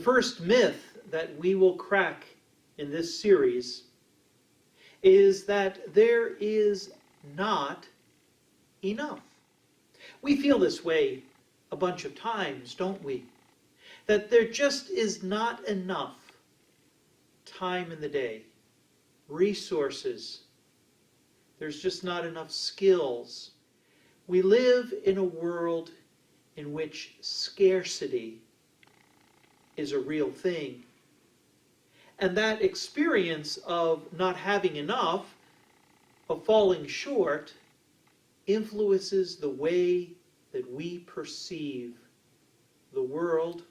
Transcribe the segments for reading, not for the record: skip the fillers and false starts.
first myth that we will crack in this series is that there is not enough. We feel this way a bunch of times, don't we? That there just is not enough time in the day, resources. There's just not enough skills. We live in a world in which scarcity is a real thing. And that experience of not having enough, of falling short, influences the way that we perceive the world,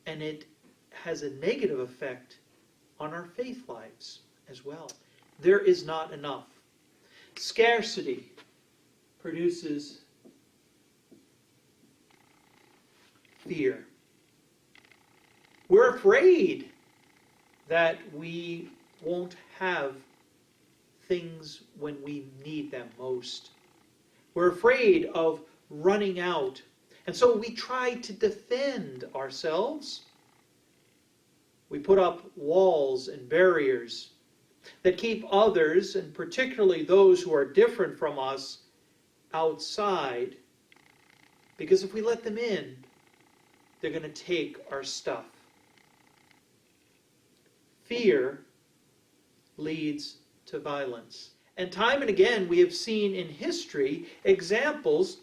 and it has a negative effect on our faith lives as well. There is not enough. Scarcity produces fear. We're afraid that we won't have things when we need them most. We're afraid of running out. And so we try to defend ourselves. We put up walls and barriers that keep others, and particularly those who are different from us, outside. Because if we let them in, they're going to take our stuff. Fear leads to violence. And time and again we have seen in history examples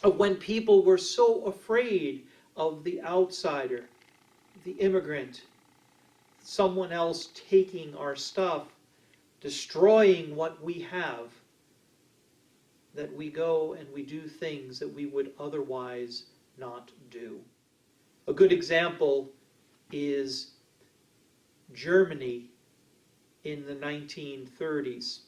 of when people were so afraid of the outsider, the immigrant, someone else taking our stuff, destroying what we have, that we go and we do things that we would otherwise not do. A good example is Germany in the 1930s.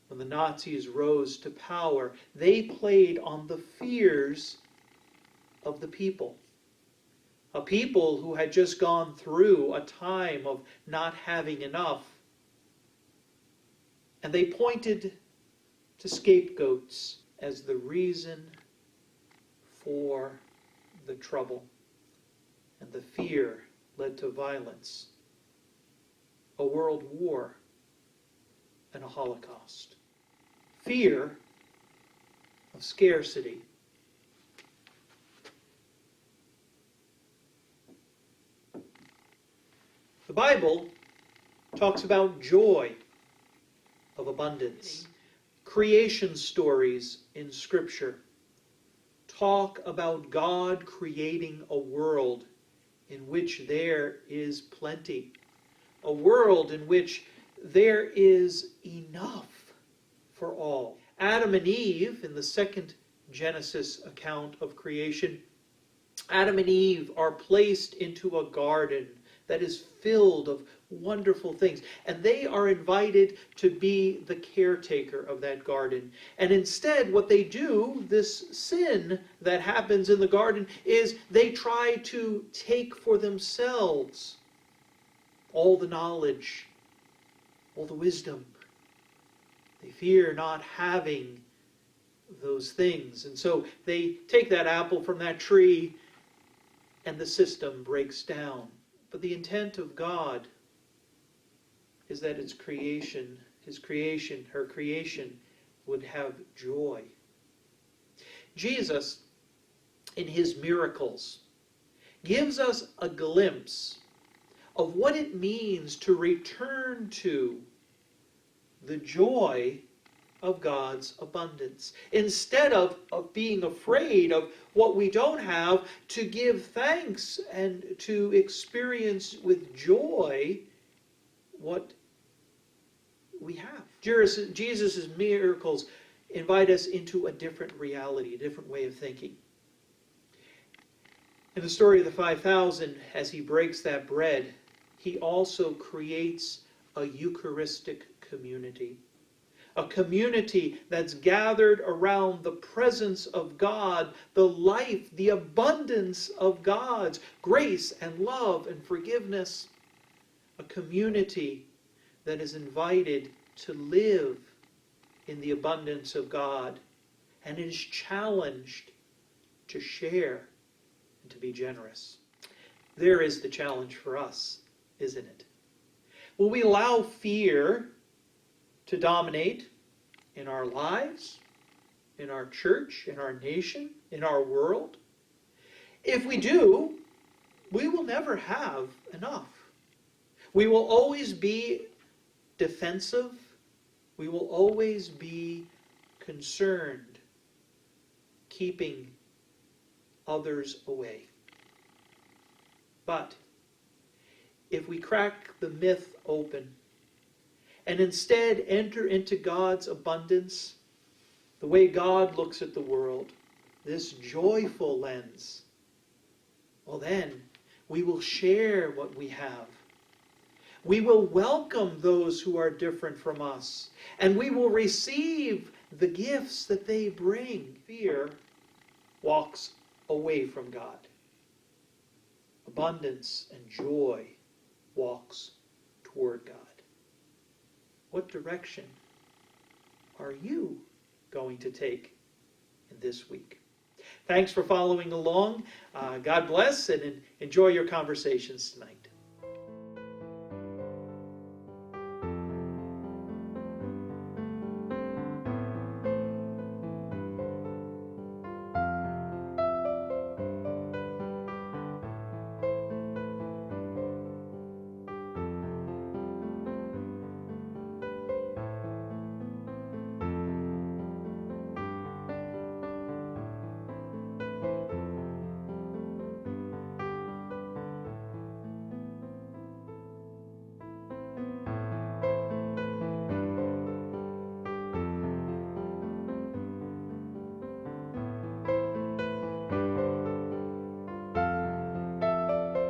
When the Nazis rose to power, they played on the fears of the people. A people who had just gone through a time of not having enough. And they pointed to scapegoats as the reason for the trouble. And the fear led to violence, a world war, and a Holocaust. Fear of scarcity. The Bible talks about joy of abundance. Creation stories in Scripture talk about God creating a world in which there is plenty. A world in which there is enough for all. Adam and Eve, in the second Genesis account of creation, Adam and Eve are placed into a garden that is filled of wonderful things. And they are invited to be the caretaker of that garden. And instead, what they do, this sin that happens in the garden, is they try to take for themselves all the knowledge, all the wisdom. They fear not having those things. And so they take that apple from that tree and the system breaks down. But the intent of God is that its creation, his creation, her creation, would have joy. Jesus, in his miracles, gives us a glimpse of what it means to return to the joy of God's abundance. Instead of being afraid of what we don't have, to give thanks and to experience with joy what we have. Jesus' miracles invite us into a different reality, a different way of thinking. In the story of the 5,000, as he breaks that bread, he also creates a Eucharistic community. A community that's gathered around the presence of God, the life, the abundance of God's grace and love and forgiveness. A community that is invited to live in the abundance of God and is challenged to share and to be generous. There is the challenge for us, isn't it? Will we allow fear to dominate in our lives, in our church, in our nation, in our world? If we do, we will never have enough. We will always be defensive. We will always be concerned, keeping others away. But if we crack the myth open and instead enter into God's abundance, the way God looks at the world, this joyful lens, well then, we will share what we have. We will welcome those who are different from us, and we will receive the gifts that they bring. Fear walks away from God. Abundance and joy walks toward God. What direction are you going to take in this week? Thanks for following along. God bless and enjoy your conversations tonight.